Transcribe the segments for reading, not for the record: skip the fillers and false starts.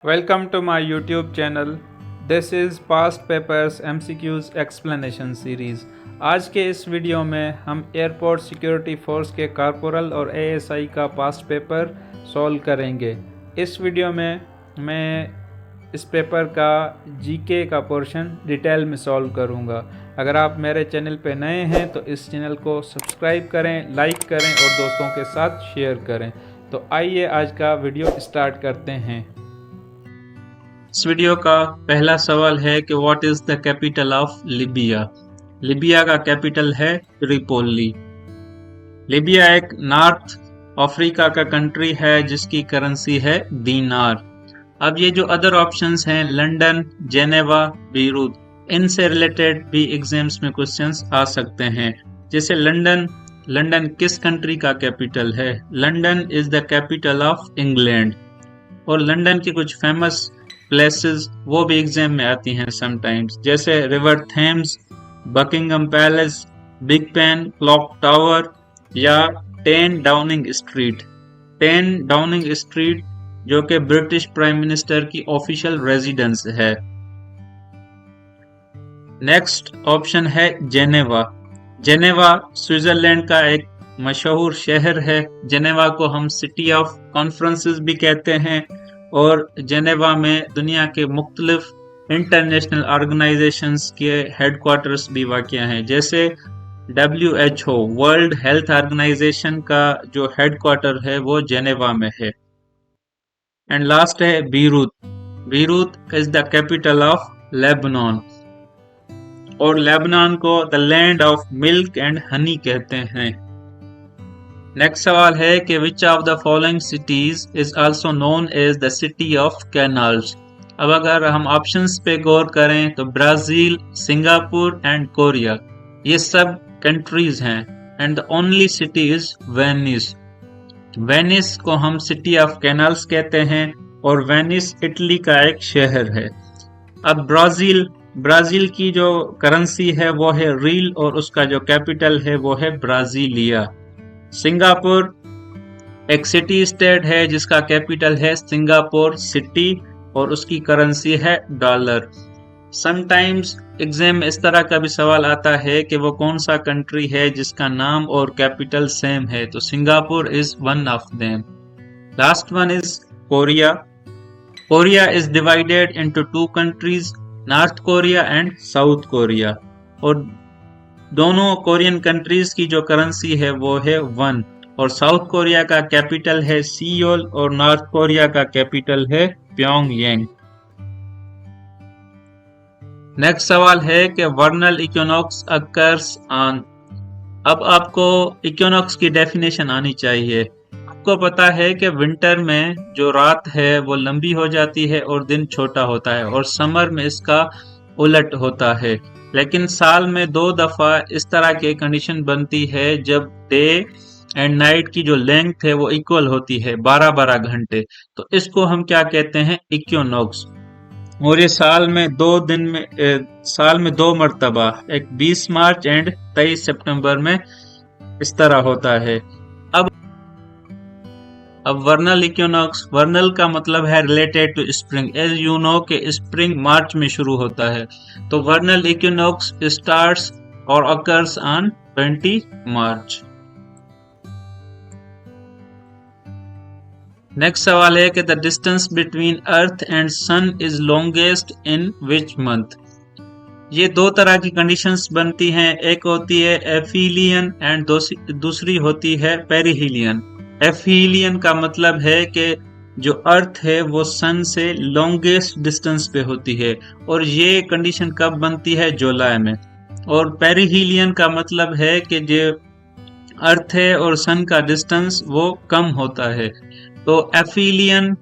Welcome to my YouTube channel. This is Past Papers MCQs Explanation Series. आज के इस video में हम एयरपोर्ट सिक्योरिटी फोर्स के कॉर्पोरल और ASI का पास्ट पेपर सॉल्व करेंगे। इस वीडियो में मैं इस पेपर का जीके का पोर्शन डिटेल में सॉल्व करूंगा। अगर आप मेरे चैनल पे नए हैं तो इस चैनल को सब्सक्राइब करें, लाइक करें और दोस्तों के साथ शेयर करें। तो आइए आज का वीडियो स्टार्ट करते हैं। इस वीडियो का पहला सवाल है कि what is the capital of Libya. Libya का कैपिटल है ट्रिपोली। लीबिया एक नॉर्थ अफ्रीका का कंट्री है जिसकी करेंसी है दीनार। अब ये जो अदर ऑप्शंस हैं लंदन, जेनेवा, बीरूत, इनसे रिलेटेड भी एग्जाम्स में क्वेश्चंस आ सकते हैं। जैसे लंदन किस कंट्री का कैपिटल है? London is the capital of England. और लंदन की कुछ फेमस प्लेसेस वो भी एग्जाम में आती हैं समटाइम्स, जैसे river Thames, Buckingham Palace, Big Ben, clock tower या 10 डाउनिंग स्ट्रीट। 10 डाउनिंग स्ट्रीट जो कि ब्रिटिश प्राइम मिनिस्टर की ऑफिशियल रेजिडेंस है। नेक्स्ट ऑप्शन है जेनेवा। जेनेवा स्विट्जरलैंड का एक मशहूर शहर है। जेनेवा को हम सिटी ऑफ कॉन्फ्रेंसेस भी कहते हैं और जेनेवा में दुनिया के मुख्तलिफ इंटरनेशनल ऑर्गेनाइजेशंस के हेडक्वार्टर्स भी वाक़या हैं। जैसे WHO वर्ल्ड हेल्थ ऑर्गेनाइजेशन का जो हेडक्वार्टर है वो जेनेवा में है। एंड लास्ट है Beirut. Beirut is the capital of Lebanon और लेबनान को the land of milk and honey कहते हैं। नेक्स्ट सवाल है कि which of the following cities is also known as the city of canals. अब अगर हम ऑप्शंस पे गौर करें तो ब्राजील, सिंगापुर एंड कोरिया ये सब कंट्रीज हैं। And the only city is Venice. Venice को हम सिटी ऑफ कैनाल्स कहते हैं और वेनिस इटली का एक शहर है। अब ब्राजील की जो करेंसी है वो है रील और उसका जो कैपिटल है वो है ब्राजीलिया। सिंगापुर एक सिटी स्टेट है जिसका कैपिटल है सिंगापुर सिटी और उसकी करेंसी है डॉलर। समटाइम्स एग्जाम में इस तरह का भी सवाल आता है कि वो कौन सा कंट्री है जिसका नाम और कैपिटल सेम है, तो Singapore is one of them. Last one is Korea. Korea is divided into 2 countries, north Korea and south Korea. और दोनों कोरियन कंट्रीज की जो करेंसी है वो है 1 और साउथ कोरिया का कैपिटल है सियोल और नॉर्थ कोरिया का कैपिटल है प्योंगयांग। नेक्स्ट सवाल है कि वर्नल इक्विनॉक्स अकर्स ऑन। अब आपको इक्विनॉक्स की डेफिनेशन आनी चाहिए। आपको पता है कि विंटर में जो रात है वो लंबी हो जाती है और दिन छोटा होता है और समर में इसका उलट होता है। लेकिन साल में 2 दफा इस तरह की कंडीशन बनती है जब डे एंड नाइट की जो लेंथ है वो इक्वल होती है 12-12 घंटे। तो इसको हम क्या कहते हैं? इक्विनॉक्स। और ये साल में 2 मरतबा, एक 20 मार्च एंड 23 सितंबर में इस तरह होता है। अब वर्नल इक्विनॉक्स, वर्नल का मतलब है related to spring. As you know कि स्प्रिंग मार्च में शुरू होता है, तो वर्नल इक्विनॉक्स स्टार्ट्स और अकर्स ऑन 20 मार्च। नेक्स्ट सवाल है कि the distance between earth and sun is longest in which month. ये 2 तरह की कंडीशंस बनती हैं, एक होती है एफिलियन एंड दूसरी होती है पेरिहिलियन। एफिलियन का मतलब है कि जो अर्थ है वो सन से लॉन्गेस्ट डिस्टेंस पे होती है और ये कंडीशन कब बनती है? जुलाई में। और पेरिहिलियन का मतलब है कि जो अर्थ है और सन का डिस्टेंस वो कम होता है। तो aphelion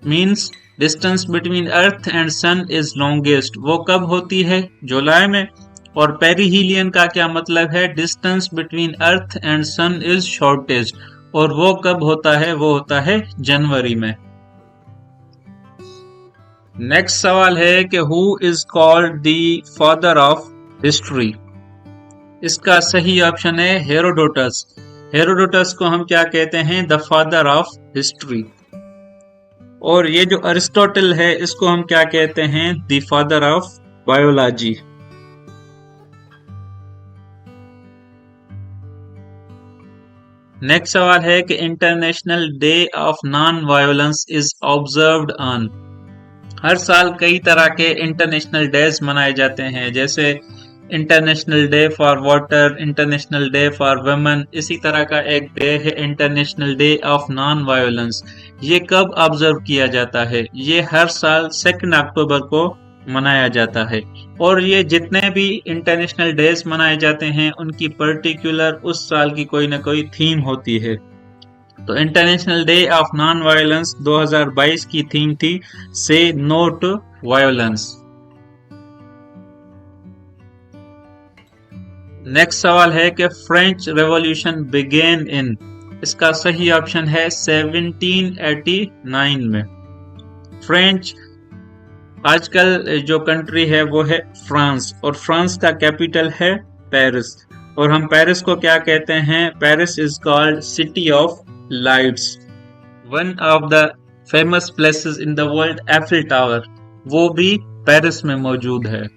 means distance between earth and sun is longest, वो कब होती है? जुलाई में। और पेरिहिलियन का क्या मतलब है? Distance between earth and sun is shortest, और वो कब होता है? वो होता है जनवरी में। नेक्स्ट सवाल है कि who is called the father of history. इसका सही ऑप्शन है हेरोडोटस। हेरोडोटस को हम क्या कहते हैं? The father of history. और ये जो अरिस्टोटल है इसको हम क्या कहते हैं? The father of biology. Next सवाल है कि international day of non violence is observed on. हर साल कई तरह के इंटरनेशनल डेज मनाए जाते हैं, जैसे international day for water, international day for women. इसी तरह का एक डे है international day of non violence. ये कब ऑब्जर्व किया जाता है? ये हर साल 2 अक्टूबर को मनाया जाता है। और ये जितने भी इंटरनेशनल डेज मनाए जाते हैं उनकी पर्टिकुलर उस साल की कोई ना कोई थीम होती है। तो international day of non violence 2022 की थीम थी से नो टू वायलेंस। नेक्स्ट सवाल है कि फ्रेंच रेवोल्यूशन बिगेन इन। इसका सही ऑप्शन है 1789 में। फ्रेंच आजकल जो कंट्री है वो है फ्रांस, और फ्रांस का कैपिटल है पेरिस। और हम पेरिस को क्या कहते हैं? Paris is called city of lights. One of the famous places in the world Eiffel tower, वो भी पेरिस में मौजूद है।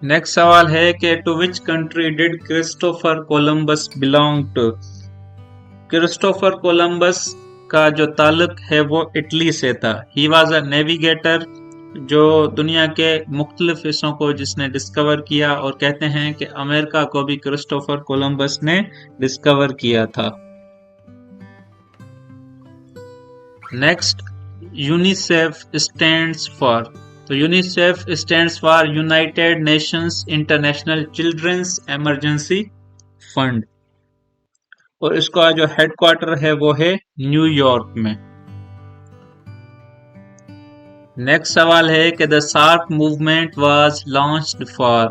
नेक्स्ट सवाल है कि to which country did Christopher Columbus belong to. Christopher Columbus का जो ताल्लुक है वो इटली से था। ही वॉज अ नेविगेटर, जो दुनिया के मुख्तलिफ हिस्सों को जिसने डिस्कवर किया, और कहते हैं कि अमेरिका को भी क्रिस्टोफर कोलंबस ने डिस्कवर किया था। Next, UNICEF stands for. तो UNICEF stands for United Nations International Children's Emergency Fund, और इसका जो हेडक्वार्टर है वो है न्यूयॉर्क में। नेक्स्ट सवाल है कि the SAARC movement was launched for.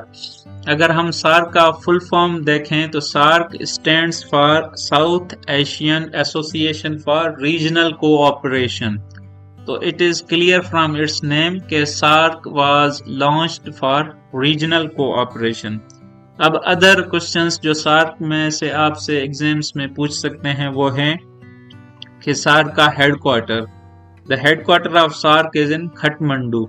अगर हम सार्क का फुल फॉर्म देखें तो SAARC stands for South Asian Association for regional Cooperation. तो it is clear from its name कि SAARC was launched for regional cooperation. अब अदर क्वेश्चंस जो SAARC में से आपसे एग्जाम्स में पूछ सकते हैं वो हैं कि सार्क का headquarter. The headquarter of SAARC is in Kathmandu.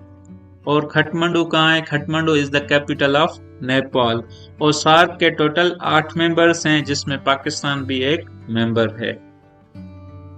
और खटमंडू कहाँ है? Kathmandu is the capital of Nepal. और सार्क के टोटल 8 मेंबर्स हैं, जिसमें पाकिस्तान भी एक मेंबर है।